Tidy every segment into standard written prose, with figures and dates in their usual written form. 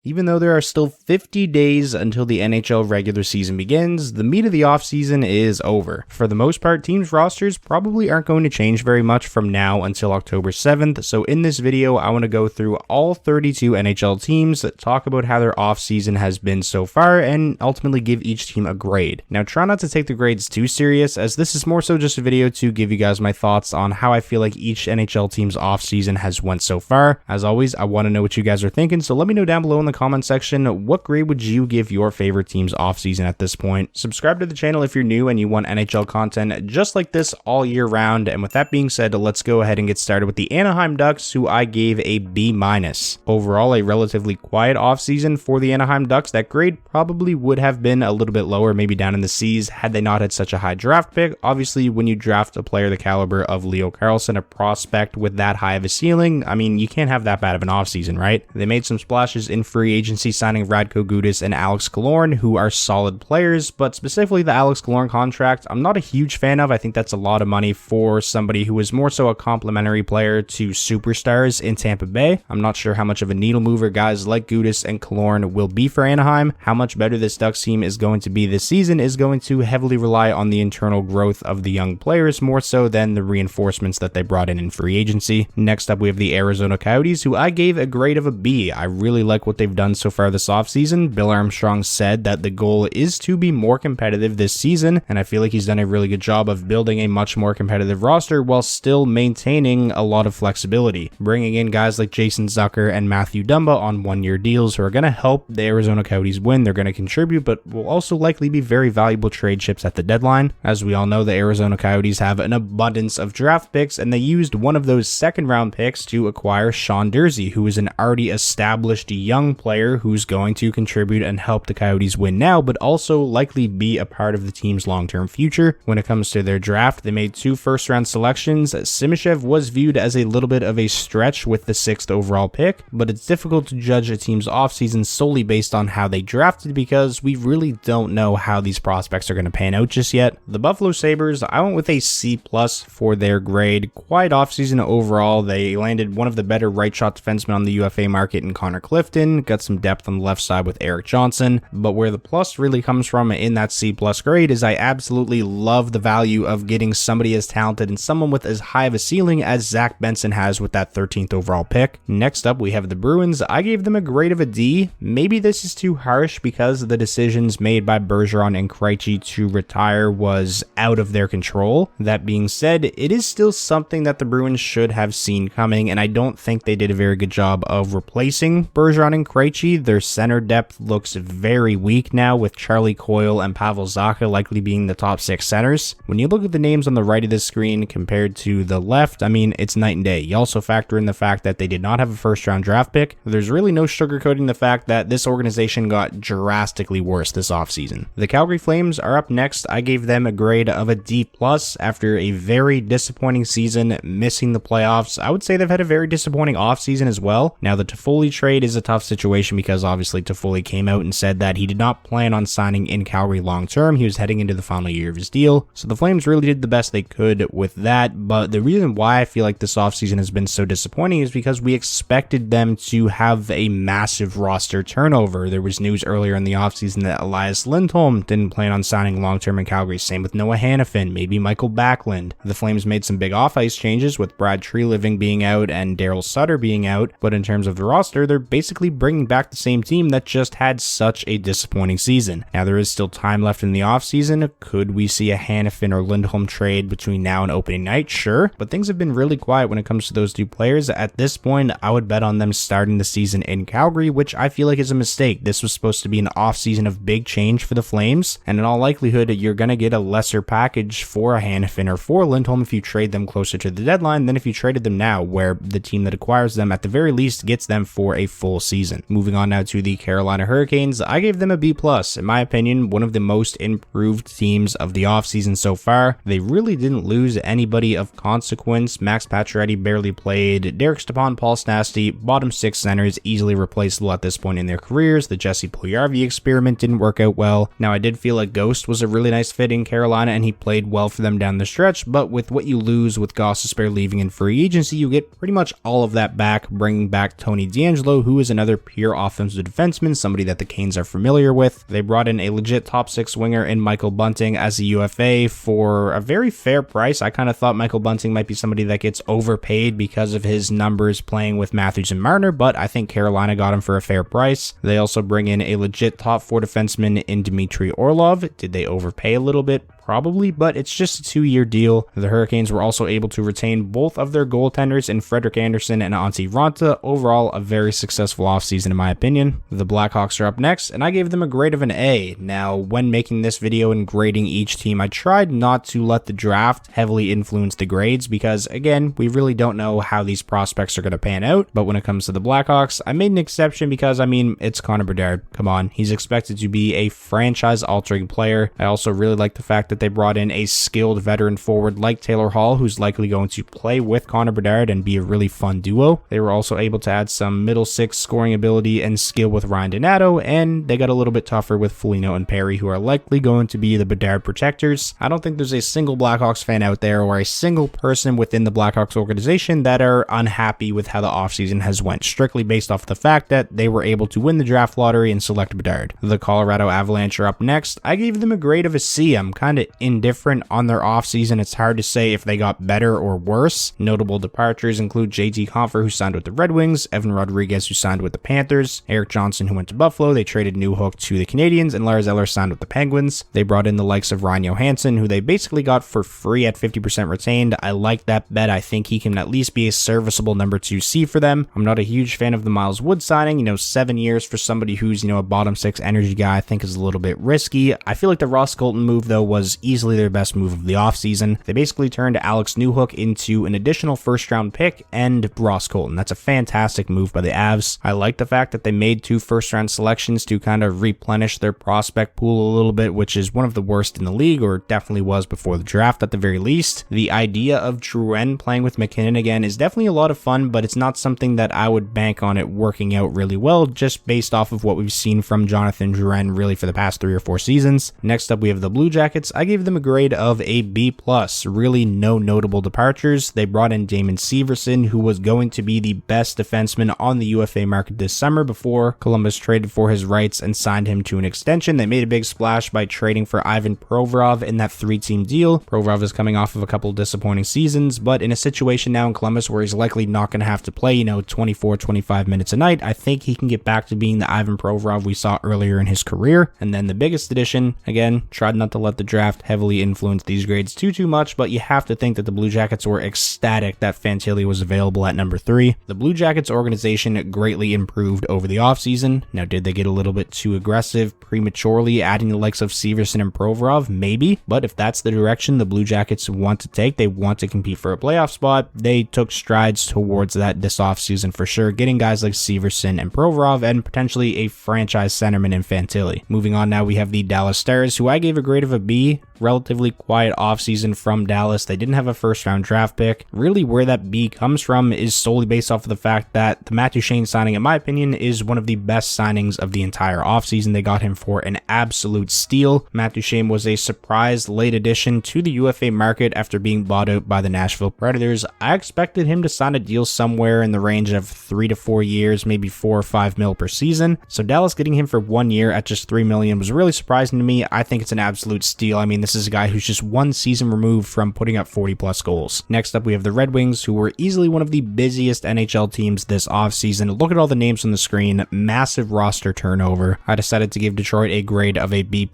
Even though there are still 50 days until the NHL regular season begins, the meat of the offseason is over. For the most part, teams' rosters probably aren't going to change very much from now until October 7th, so in this video, I want to go through all 32 NHL teams, talk about how their offseason has been so far, and ultimately give each team a grade. Now, try not to take the grades too serious, as this is more so just a video to give you guys my thoughts on how I feel like each NHL team's offseason has went so far. As always, I want to know what you guys are thinking, so let me know down below in the comment section, what grade would you give your favorite team's offseason at this point? Subscribe to the channel if you're new and you want NHL content just like this all year round. And with that being said, let's go ahead and get started with the Anaheim Ducks, who I gave a B-. Overall, a relatively quiet offseason for the Anaheim Ducks. That grade probably would have been a little bit lower, maybe down in the C's, had they not had such a high draft pick. Obviously, when you draft a player the caliber of Leo Carlsson, a prospect with that high of a ceiling, I mean, you can't have that bad of an offseason, right? They made some splashes in free agency, signing Radko Gudas and Alex Killorn, who are solid players, but specifically the Alex Killorn contract, I'm not a huge fan of. I think that's a lot of money for somebody who is more so a complimentary player to superstars in Tampa Bay. I'm not sure how much of a needle mover guys like Gudas and Killorn will be for Anaheim. How much better this Ducks team is going to be this season is going to heavily rely on the internal growth of the young players, more so than the reinforcements that they brought in free agency. Next up, we have the Arizona Coyotes, who I gave a grade of a B. I really like what they've done so far this offseason. Bill Armstrong said that the goal is to be more competitive this season, and I feel like he's done a really good job of building a much more competitive roster while still maintaining a lot of flexibility, bringing in guys like Jason Zucker and Matthew Dumba on one-year deals who are going to help the Arizona Coyotes win. They're going to contribute, but will also likely be very valuable trade chips at the deadline. As we all know, the Arizona Coyotes have an abundance of draft picks, and they used one of those second-round picks to acquire Sean Durzi, who is an already established young player who's going to contribute and help the Coyotes win now, but also likely be a part of the team's long-term future. When it comes to their draft, they made 2 first-round selections. Simashev was viewed as a little bit of a stretch with the 6th overall pick, but it's difficult to judge a team's offseason solely based on how they drafted because we really don't know how these prospects are going to pan out just yet. The Buffalo Sabres, I went with a C+ for their grade. Quiet offseason overall. They landed one of the better right-shot defensemen on the UFA market in Connor Clifton, got some depth on the left side with Eric Johnson, but where the plus really comes from in that C+ grade is I absolutely love the value of getting somebody as talented and someone with as high of a ceiling as Zach Benson has with that 13th overall pick. Next up, we have the Bruins. I gave them a grade of a D. Maybe this is too harsh because the decisions made by Bergeron and Krejci to retire was out of their control. That being said, it is still something that the Bruins should have seen coming, and I don't think they did a very good job of replacing Bergeron and Krejci. Their center depth looks very weak now, with Charlie Coyle and Pavel Zacha likely being the top 6 centers. When you look at the names on the right of the screen compared to the left, I mean, it's night and day. You also factor in the fact that they did not have a first-round draft pick. There's really no sugarcoating the fact that this organization got drastically worse this offseason. The Calgary Flames are up next. I gave them a grade of a D+ after a very disappointing season, missing the playoffs. I would say they've had a very disappointing offseason as well. Now, the Toffoli trade is a tough situation because obviously Toffoli came out and said that he did not plan on signing in Calgary long term. He was heading into the final year of his deal. So the Flames really did the best they could with that. But the reason why I feel like this offseason has been so disappointing is because we expected them to have a massive roster turnover. There was news earlier in the offseason that Elias Lindholm didn't plan on signing long term in Calgary. Same with Noah Hannafin, maybe Michael Backlund. The Flames made some big off-ice changes with Brad Treliving being out and Daryl Sutter being out. But in terms of the roster, they're basically bringing back the same team that just had such a disappointing season. Now, there is still time left in the offseason. Could we see a Hannafin or Lindholm trade between now and opening night? Sure, but things have been really quiet when it comes to those 2 players. At this point, I would bet on them starting the season in Calgary, which I feel like is a mistake. This was supposed to be an offseason of big change for the Flames, and in all likelihood, you're going to get a lesser package for a Hannafin or for Lindholm if you trade them closer to the deadline than if you traded them now, where the team that acquires them at the very least gets them for a full season. Moving on now to the Carolina Hurricanes, I gave them a B+. In my opinion, one of the most improved teams of the offseason so far. They really didn't lose anybody of consequence. Max Pacioretty barely played. Derek Stepan, Paul Stastny, bottom 6 centers, easily replaceable at this point in their careers. The Jesse Puljujarvi experiment didn't work out well. Now, I did feel like Ghost was a really nice fit in Carolina, and he played well for them down the stretch, but with what you lose with Gostisbehere leaving in free agency, you get pretty much all of that back, bringing back Tony DeAngelo, who is another pure offensive defenseman, somebody that the Canes are familiar with. They brought in a legit top 6 winger in Michael Bunting as a UFA for a very fair price. I kind of thought Michael Bunting might be somebody that gets overpaid because of his numbers playing with Matthews and Marner, but I think Carolina got him for a fair price. They also bring in a legit top 4 defenseman in Dmitry Orlov. Did they overpay a little bit? Probably, but it's just a 2-year deal. The Hurricanes were also able to retain both of their goaltenders in Frederik Andersen and Antti Raanta. Overall, a very successful offseason in my opinion. The Blackhawks are up next, and I gave them a grade of an A. Now, when making this video and grading each team, I tried not to let the draft heavily influence the grades because, again, we really don't know how these prospects are going to pan out. But when it comes to the Blackhawks, I made an exception because, I mean, it's Connor Bedard. Come on, he's expected to be a franchise-altering player. I also really like the fact that they brought in a skilled veteran forward like Taylor Hall, who's likely going to play with Connor Bedard and be a really fun duo. They were also able to add some middle six scoring ability and skill with Ryan Donato, and they got a little bit tougher with Foligno and Perry, who are likely going to be the Bedard protectors. I don't think there's a single Blackhawks fan out there or a single person within the Blackhawks organization that are unhappy with how the offseason has went, strictly based off the fact that they were able to win the draft lottery and select Bedard. The Colorado Avalanche are up next. I gave them a grade of a C. I'm kind of indifferent on their offseason. It's hard to say if they got better or worse. Notable departures include JT Compher, who signed with the Red Wings, Evan Rodriguez, who signed with the Panthers, Eric Johnson, who went to Buffalo. They traded Newhook to the Canadiens, and Lars Eller signed with the Penguins. They brought in the likes of Ryan Johansson, who they basically got for free at 50% retained. I like that bet. I think he can at least be a serviceable number 2C for them. I'm not a huge fan of the Miles Wood signing. 7 years for somebody who's, a bottom 6 energy guy, I think is a little bit risky. I feel like the Ross Colton move, though, was easily their best move of the offseason. They basically turned Alex Newhook into an additional first-round pick and Ross Colton. That's a fantastic move by the Avs. I like the fact that they made 2 first-round selections to kind of replenish their prospect pool a little bit, which is one of the worst in the league, or definitely was before the draft at the very least. The idea of Drouin playing with McKinnon again is definitely a lot of fun, but it's not something that I would bank on it working out really well, just based off of what we've seen from Jonathan Drouin really for the past 3 or 4 seasons. Next up, we have the Blue Jackets. I gave them a grade of a B+. Really no notable departures. They brought in Damon Severson, who was going to be the best defenseman on the UFA market this summer before Columbus traded for his rights and signed him to an extension. They made a big splash by trading for Ivan Provorov in that 3-team deal. Provorov is coming off of a couple disappointing seasons, but in a situation now in Columbus where he's likely not going to have to play, 24-25 minutes a night, I think he can get back to being the Ivan Provorov we saw earlier in his career. And then the biggest addition, again, tried not to let the draft heavily influence these grades too much, but you have to think that the Blue Jackets were ecstatic that Fantilli was available at number 3. The Blue Jackets organization greatly improved over the offseason. Now, did they get a little bit too aggressive prematurely, adding the likes of Severson and Provorov? Maybe, but if that's the direction the Blue Jackets want to take, they want to compete for a playoff spot, they took strides towards that this offseason for sure, getting guys like Severson and Provorov and potentially a franchise centerman in Fantilli. Moving on now, we have the Dallas Stars, who I gave a grade of a B. Relatively quiet offseason from Dallas. They didn't have a first-round draft pick. Really, where that B comes from is solely based off of the fact that the Matt Duchene signing, in my opinion, is one of the best signings of the entire offseason. They got him for an absolute steal. Matt Duchene was a surprise late addition to the UFA market after being bought out by the Nashville Predators. I expected him to sign a deal somewhere in the range of 3 to 4 years, maybe 4 or 5 mil per season. So Dallas getting him for 1 year at just $3 million was really surprising to me. I think it's an absolute steal. I mean, this is a guy who's just 1 season removed from putting up 40+ goals. Next up, we have the Red Wings, who were easily one of the busiest NHL teams this offseason. Look at all the names on the screen. Massive roster turnover. I decided to give Detroit a grade of a B+.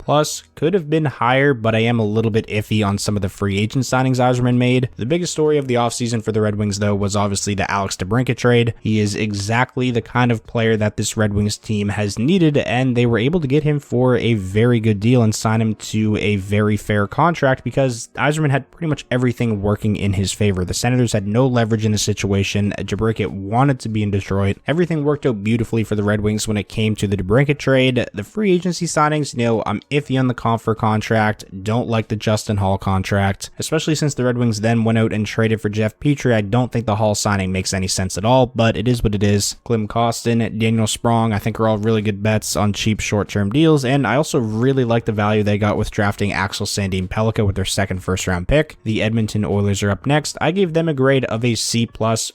Could have been higher, but I am a little bit iffy on some of the free agent signings Yzerman made. The biggest story of the offseason for the Red Wings, though, was obviously the Alex DeBrincat trade. He is exactly the kind of player that this Red Wings team has needed, and they were able to get him for a very good deal and sign him to a very fair contract because Yzerman had pretty much everything working in his favor. The Senators had no leverage in the situation. DeBrincat wanted to be in Detroit. Everything worked out beautifully for the Red Wings when it came to the DeBrincat trade. The free agency signings, I'm iffy on the Compher contract. Don't like the Justin Hall contract, especially since the Red Wings then went out and traded for Jeff Petrie. I don't think the Hall signing makes any sense at all, but it is what it is. Klim Kostin, Daniel Sprong, I think are all really good bets on cheap short-term deals, and I also really like the value they got with drafting Axel Sandin Pellikka with their second first-round pick. The Edmonton Oilers are up next. I gave them a grade of a C+.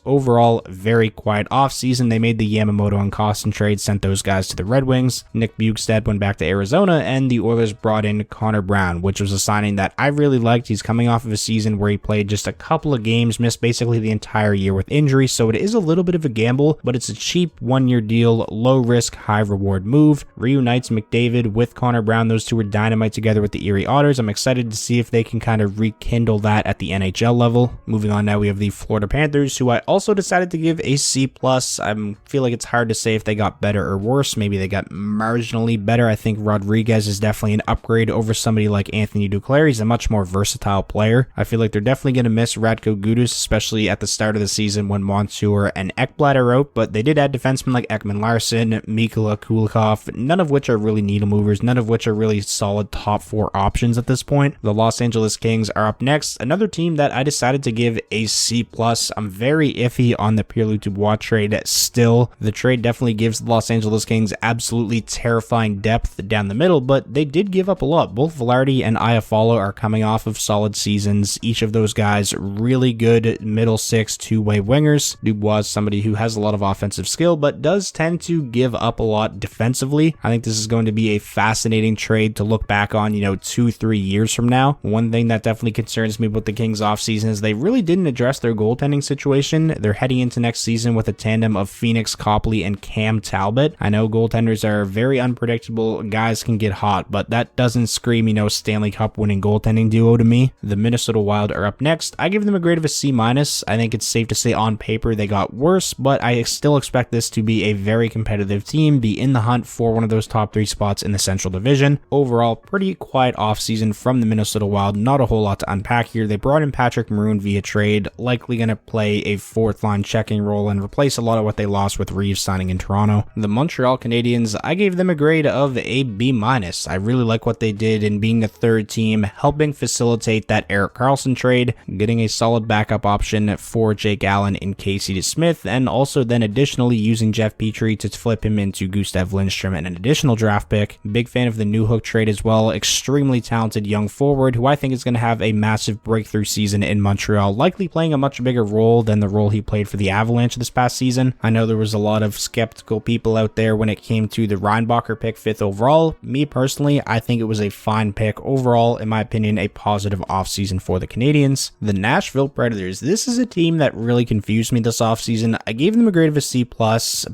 Overall, very quiet offseason. They made the Yamamoto and Costin trade, sent those guys to the Red Wings. Nick Bjugstad went back to Arizona, and the Oilers brought in Connor Brown, which was a signing that I really liked. He's coming off of a season where he played just a couple of games, missed basically the entire year with injury, so it is a little bit of a gamble, but it's a cheap one-year deal, low-risk, high-reward move. Reunites McDavid with Connor Brown. Those two were dynamite together with the Erie Otters. I'm excited to see if they can kind of rekindle that at the NHL level. Moving on now, we have the Florida Panthers, who I also decided to give a C+. I feel like it's hard to say if they got better or worse. Maybe they got marginally better. I think Rodriguez is definitely an upgrade over somebody like Anthony Duclair. He's a much more versatile player. I feel like they're definitely going to miss Radko Gudas, especially at the start of the season when Montour and Ekblad are out, but they did add defensemen like Ekman Larsson, Mikula Kulikov, none of which are really needle movers, none of which are really solid top 4 options at this point. The Los Angeles Kings are up next, another team that I decided to give a C+. I'm very iffy on the Pierre-Luc Dubois trade still. The trade definitely gives the Los Angeles Kings absolutely terrifying depth down the middle, but they did give up a lot. Both Velarde and Iafallo are coming off of solid seasons. Each of those guys really good middle six two-way wingers. Dubois is somebody who has a lot of offensive skill, but does tend to give up a lot defensively. I think this is going to be a fascinating trade to look back on, 2-3 years from now. One thing that definitely concerns me about the Kings offseason is they really didn't address their goaltending situation. They're heading into next season with a tandem of Phoenix Copley and Cam Talbot. I know goaltenders are very unpredictable. Guys can get hot, but that doesn't scream, Stanley Cup winning goaltending duo to me. The Minnesota Wild are up next. I give them a grade of a C-. I think it's safe to say on paper they got worse, but I still expect this to be a very competitive team, be in the hunt for one of those top 3 spots in the Central Division. Overall, pretty quiet offseason from the Minnesota Wild. Not a whole lot to unpack here. They brought in Patrick Maroon via trade, likely going to play a 4th line checking role and replace a lot of what they lost with Reeves signing in Toronto. The Montreal Canadiens, I gave them a grade of a B-. I really like what they did in being a 3rd team, helping facilitate that Erik Karlsson trade, getting a solid backup option for Jake Allen in Casey DeSmith, and also then additionally using Jeff Petrie to flip him into Gustav Lindstrom and an additional draft pick. Big fan of the Newhook trade as well. Extremely talented young forward who I think is going to have a massive breakthrough season in Montreal, likely playing a much bigger role than the role he played for the Avalanche this past season. I know there was a lot of skeptical people out there when it came to the Reinbacher pick 5th overall. Me personally, I think it was a fine pick. Overall, in my opinion, a positive offseason for the Canadiens. The Nashville Predators. This is a team that really confused me this offseason. I gave them a grade of a C+,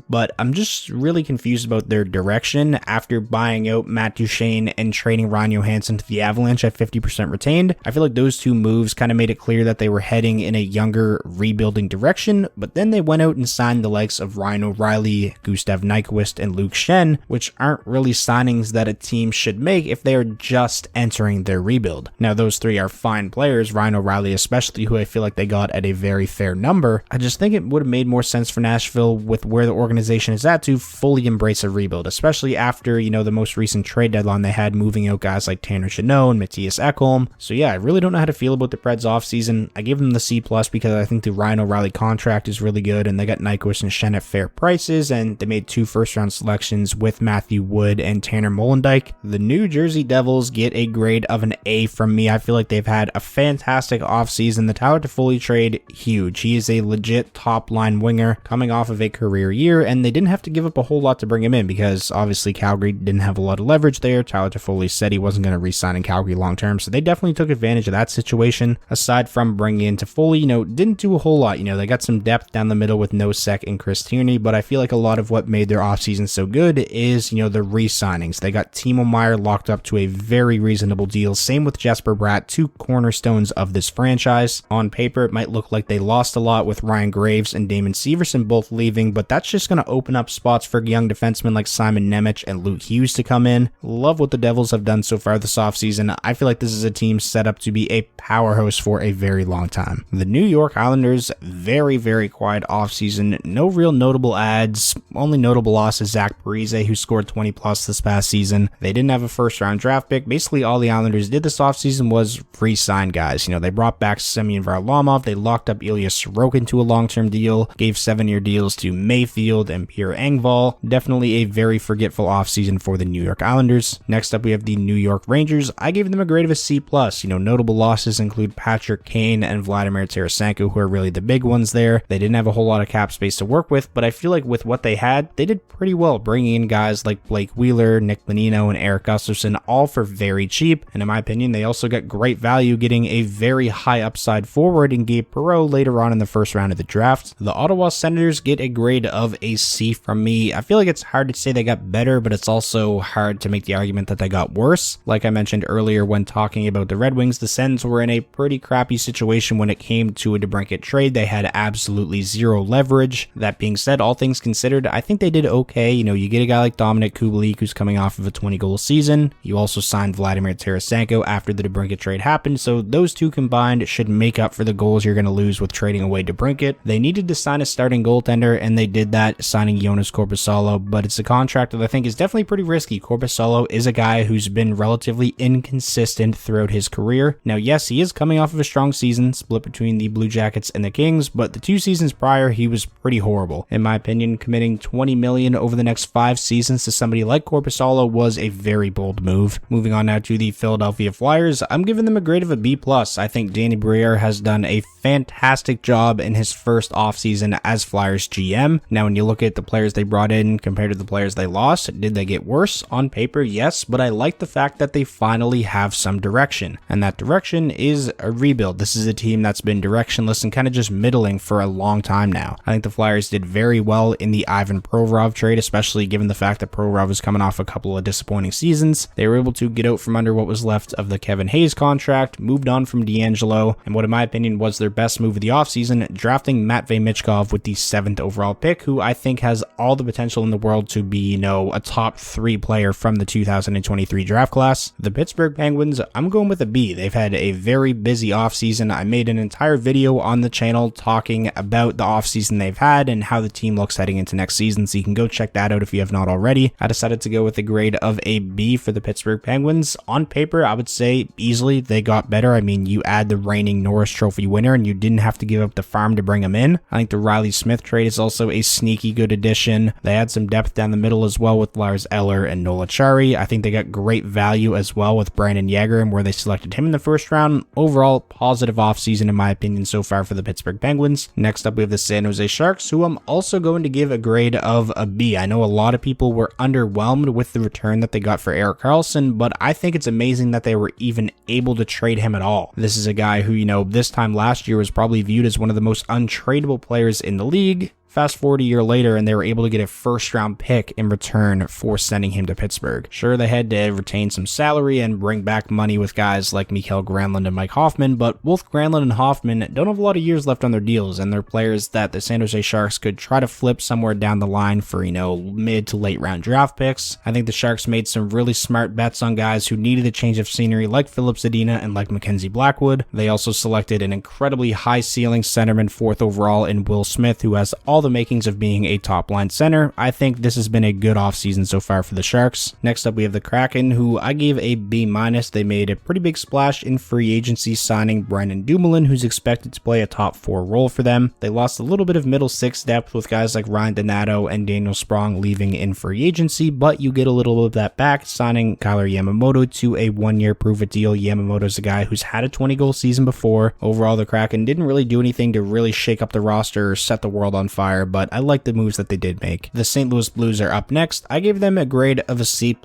but I'm just really confused about their direction after buying out Matt Duchene and trading Ryan Johansson to the Avalanche at 50% retained. I feel like those two moves kind of made it clear that they were heading in a younger, rebuilding direction, but then they went out and signed the likes of Ryan O'Reilly, Gustav Nyquist, and Luke Schenn, which aren't really signings that a team should make if they are just entering their rebuild. Now, those 3 are fine players, Ryan O'Reilly especially, who I feel like they got at a very fair number. I just think it would have made more sense for Nashville with where the organization is at to fully embrace a rebuild, especially after, the most recent trade deadline they had, moving out guys like Tanner Chenot and Matthias Ekholm. So yeah, I really don't know how to feel about the Preds offseason. I give them the C+ because I think the Ryan O'Reilly contract is really good, and they got Nyquist and Schenn at fair prices, and they made 2 first-round selections with Matthew Wood and Tanner Molendyk. The New Jersey Devils get a grade of an A from me. I feel like they've had a fantastic offseason. The Tyler Toffoli trade, huge. He is a legit top-line winger coming off of a career year, and they didn't have to give up a whole lot to bring him in because obviously Calgary didn't have a lot of leverage there. Tyler Toffoli said he wasn't going to re-sign in Calgary long-term, so they definitely took advantage of that situation. Aside from bringing in Toffoli, didn't do a whole lot. They got some depth down the middle with Nosek and Chris Tierney, but I feel like a lot of what made their offseason so good is, the re-signings. They got Timo Meier locked up to a very reasonable deal. Same with Jesper Bratt, 2 cornerstones of this franchise. On paper, it might look like they lost a lot with Ryan Graves and Damon Severson both leaving, but that's just going to open up spots for young defensemen like Simon Nemec and Luke Hughes to come in. Love what the Devils have done so far this offseason. I feel like this is a team set up to be a powerhouse for a very long time. The New York Islanders, very, very quiet offseason. No real notable adds. Only notable loss is Zach Parise, who scored 20 plus this past season. They didn't have a first round draft pick. Basically, all the Islanders did this offseason was re-sign guys. They brought back Semyon Varlamov. They locked up Ilya Sorokin to a long-term deal, gave 7-year deals to Mayfield and Pierre Engvall. Definitely a very forgetful offseason for the New York Islanders. Next up, we have the New York Rangers. I I gave them a grade of a C+. Notable losses include Patrick Kane and Vladimir Tarasenko, who are really the big ones there. They didn't have a whole lot of cap space to work with, but I feel like with what they had, they did pretty well, bringing in guys like Blake Wheeler, Nick Bonino, and Eric Gustafsson, all for very cheap. And in my opinion, they also got great value getting a very high upside forward in Gabe Perreault later on in the first round of the draft. The Ottawa Senators get a grade of a C from me. I feel like it's hard to say they got better, but it's also hard to make the argument that they got worse. Like I mentioned earlier when talking about the Red Wings, the Sens were in a pretty crappy situation when it came to a DeBrincat trade. They had absolutely zero leverage. That being said, all things considered, I think they did okay. You get a guy like Dominic Kubalik who's coming off of a 20-goal season. You also signed Vladimir Tarasenko after the DeBrincat trade happened, so those two combined should make up for the goals you're going to lose with trading away DeBrincat. They needed to sign a starting goaltender, and they did that, signing Jonas Korpisalo, but it's a contract that I think is definitely pretty risky. Korpisalo is a guy who's been relatively inconsistent throughout his career. Now, yes, he is coming off of a strong season, split between the Blue Jackets and the Kings, but the 2 seasons prior, he was pretty horrible. In my opinion, committing $20 million over the next 5 seasons to somebody like Korpisalo was a very bold move. Moving on now to the Philadelphia Flyers, I'm giving them a grade of a B+. I think Danny Briere has done a fantastic job in his first offseason as Flyers GM. Now, when you look at the players they brought in compared to the players they lost, did they get worse? On paper, yes, but I like the fact that they finally have some direction, and that direction is a rebuild. This is a team that's been directionless and kind of just middling for a long time now. I think the Flyers did very well in the Ivan Provorov trade, especially given the fact that Provorov was coming off a couple of disappointing seasons. They were able to get out from under what was left of the Kevin Hayes contract, moved on from D'Angelo, and what in my opinion was their best move of the offseason, drafting Matvei Michkov with the 7th overall pick, who I think has all the potential in the world to be, a top 3 player from the 2023 draft class. The Pittsburgh Penguins, I'm going with a B. They've had a very busy offseason. I made an entire video on the channel talking about the offseason they've had and how the team looks heading into next season, so you can go check that out if you have not already. I decided to go with a grade of a B for the Pittsburgh Penguins. On paper, I would say easily they got better. I mean, you add the reigning Norris Trophy winner and you didn't have to give up the farm to bring him in. I think the Riley Smith trade is also a sneaky good addition. They had some depth down the middle as well with Lars Eller and Nola Chari. I think they got great value as well with Brandon Yeager and where they selected him in the first round. Overall, positive offseason in my opinion so far for the Pittsburgh Penguins. Next up, we have the San Jose Sharks, who I'm also going to give a grade of a B. I know a lot of people were underwhelmed with the return that they got for Erik Karlsson, but I think it's amazing that they were even able to trade him at all. This is a guy who, this time last year was probably viewed as one of the most untradeable players in the league. Fast forward a year later, and they were able to get a first-round pick in return for sending him to Pittsburgh. Sure, they had to retain some salary and bring back money with guys like Mikael Granlund and Mike Hoffman, but both Granlund and Hoffman don't have a lot of years left on their deals, and they're players that the San Jose Sharks could try to flip somewhere down the line for, mid to late round draft picks. I think the Sharks made some really smart bets on guys who needed a change of scenery like Philip Zadina and like Mackenzie Blackwood. They also selected an incredibly high-ceiling centerman 4th overall in Will Smith, who has all the makings of being a top-line center. I think this has been a good offseason so far for the Sharks. Next up, we have the Kraken, who I gave a B-. They made a pretty big splash in free agency, signing Brandon Dumoulin, who's expected to play a top 4 role for them. They lost a little bit of middle 6 depth with guys like Ryan Donato and Daniel Sprong leaving in free agency, but you get a little bit of that back, signing Kyler Yamamoto to a 1-year prove-it deal. Yamamoto's a guy who's had a 20-goal season before. Overall, the Kraken didn't really do anything to really shake up the roster or set the world on fire, but I like the moves that they did make. The St. Louis Blues are up next. I gave them a grade of a C+.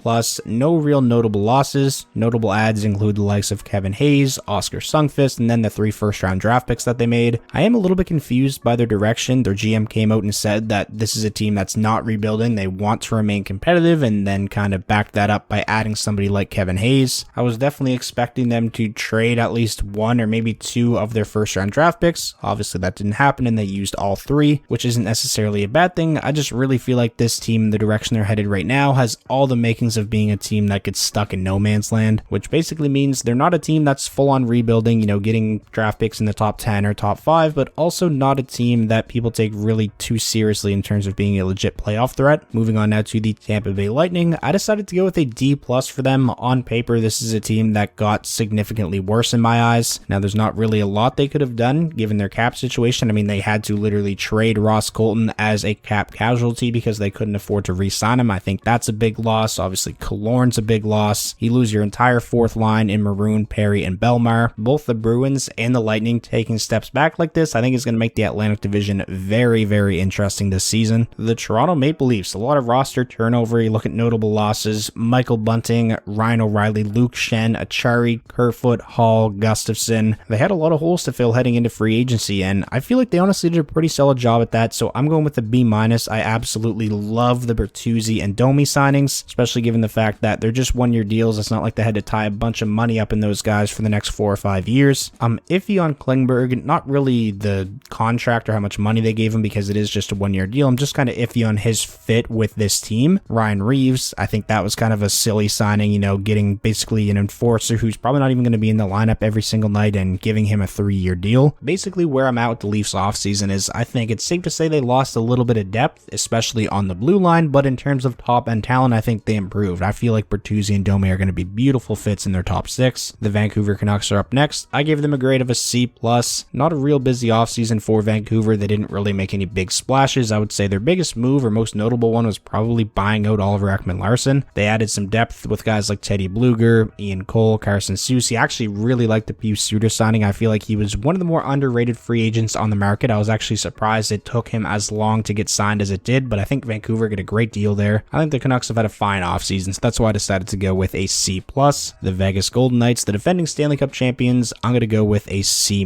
No real notable losses. Notable adds include the likes of Kevin Hayes, Oscar Sundqvist, and then the 3 first-round draft picks that they made. I am a little bit confused by their direction. Their GM came out and said that this is a team that's not rebuilding. They want to remain competitive, and then kind of backed that up by adding somebody like Kevin Hayes. I was definitely expecting them to trade at least 1 or maybe 2 of their first-round draft picks. Obviously, that didn't happen, and they used all 3, which isn't necessarily a bad thing. I just really feel like this team, the direction they're headed right now, has all the makings of being a team that gets stuck in no man's land, which basically means they're not a team that's full on rebuilding, getting draft picks in the top 10 or top 5, but also not a team that people take really too seriously in terms of being a legit playoff threat. Moving on now to the Tampa Bay Lightning, I decided to go with a D+ for them. On paper, this is a team that got significantly worse in my eyes. Now, there's not really a lot they could have done given their cap situation. I mean, they had to literally trade Ross lost Colton as a cap casualty because they couldn't afford to re-sign him. I think that's a big loss. Obviously, Killorn's a big loss. You lose your entire fourth line in Maroon, Perry, and Belmar. Both the Bruins and the Lightning taking steps back like this, I think is going to make the Atlantic Division very, very interesting this season. The Toronto Maple Leafs, a lot of roster turnover. You look at notable losses: Michael Bunting, Ryan O'Reilly, Luke Shen, Achari, Kerfoot, Hall, Gustafson. They had a lot of holes to fill heading into free agency, and I feel like they honestly did a pretty solid job at that, so I'm going with a B-. I absolutely love the Bertuzzi and Domi signings, especially given the fact that they're just one-year deals. It's not like they had to tie a bunch of money up in those guys for the next 4 or 5 years. I'm iffy on Klingberg, not really the contract or how much money they gave him because it is just a one-year deal. I'm just kind of iffy on his fit with this team. Ryan Reeves, I think that was kind of a silly signing, you know, getting basically an enforcer who's probably not even going to be in the lineup every single night and giving him a 3-year deal. Basically, where I'm at with the Leafs offseason is I think it's safe to say they lost a little bit of depth, especially on the blue line, but in terms of top end talent, I think they improved. I feel like Bertuzzi and Domi are going to be beautiful fits in their top 6. The Vancouver Canucks are up next. I gave them a grade of a C+. Not a real busy offseason for Vancouver. They didn't really make any big splashes. I would say their biggest move or most notable one was probably buying out Oliver Ekman-Larsson. They added some depth with guys like Teddy Bluger, Ian Cole, Carson Soucy. I actually really liked the Pius Suter signing. I feel like he was one of the more underrated free agents on the market. I was actually surprised it took him as long to get signed as it did, but I think Vancouver get a great deal there. I think the Canucks have had a fine offseason, so that's why I decided to go with a C+. The Vegas Golden Knights, the defending Stanley Cup champions, I'm going to go with a C-.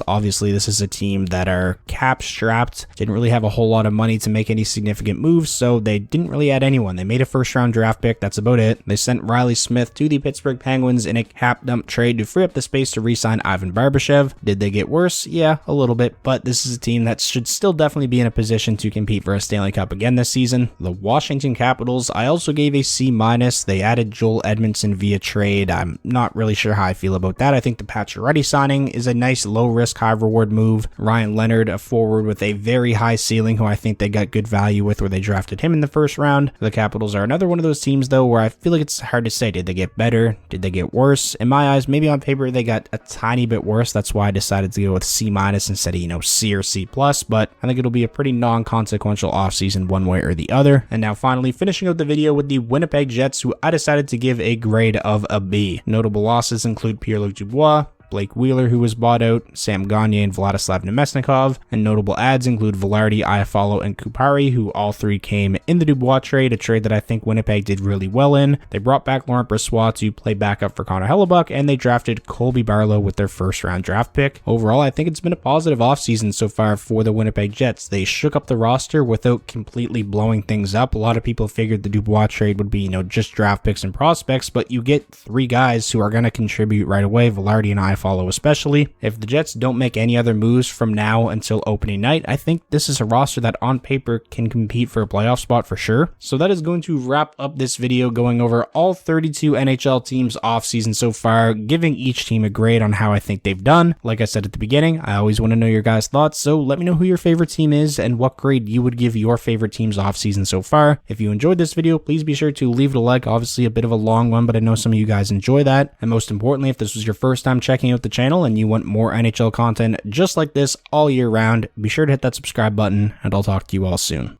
Obviously, this is a team that are cap strapped, didn't really have a whole lot of money to make any significant moves, so they didn't really add anyone. They made a first-round draft pick, that's about it. They sent Riley Smith to the Pittsburgh Penguins in a cap dump trade to free up the space to re-sign Ivan Barbashev. Did they get worse? Yeah, a little bit, but this is a team that should still definitely be in a position to compete for a Stanley Cup again this season. The Washington Capitals, I also gave a C-. They added Joel Edmondson via trade. I'm not really sure how I feel about that. I think the Pacioretty signing is a nice low-risk, high-reward move. Ryan Leonard, a forward with a very high ceiling who I think they got good value with where they drafted him in the first round. The Capitals are another one of those teams, though, where I feel like it's hard to say. Did they get better? Did they get worse? In my eyes, maybe on paper they got a tiny bit worse. That's why I decided to go with C- instead of, you know, C or C+, but I think it'll be a pretty non-consequential offseason one way or the other. And now finally, finishing out the video with the Winnipeg Jets, who I decided to give a grade of a B. Notable losses include Pierre-Luc Dubois, Blake Wheeler, who was bought out, Sam Gagner, and Vladislav Nemesnikov, and notable adds include Velarde, Iafallo, and Kupari, who all three came in the Dubois trade, a trade that I think Winnipeg did really well in. They brought back Laurent Brossoit to play backup for Connor Hellebuck, and they drafted Colby Barlow with their first-round draft pick. Overall, I think it's been a positive offseason so far for the Winnipeg Jets. They shook up the roster without completely blowing things up. A lot of people figured the Dubois trade would be, you know, just draft picks and prospects, but you get 3 guys who are going to contribute right away, Velarde and Iafallo especially. If the Jets don't make any other moves from now until opening night, I think this is a roster that on paper can compete for a playoff spot for sure. So that is going to wrap up this video going over all 32 NHL teams offseason so far, giving each team a grade on how I think they've done. Like I said at the beginning, I always want to know your guys' thoughts, so let me know who your favorite team is and what grade you would give your favorite teams offseason so far. If you enjoyed this video, please be sure to leave it a like. Obviously a bit of a long one, but I know some of you guys enjoy that. And most importantly, if this was your first time checking out the channel and you want more NHL content just like this all year round, be sure to hit that subscribe button, and I'll talk to you all soon.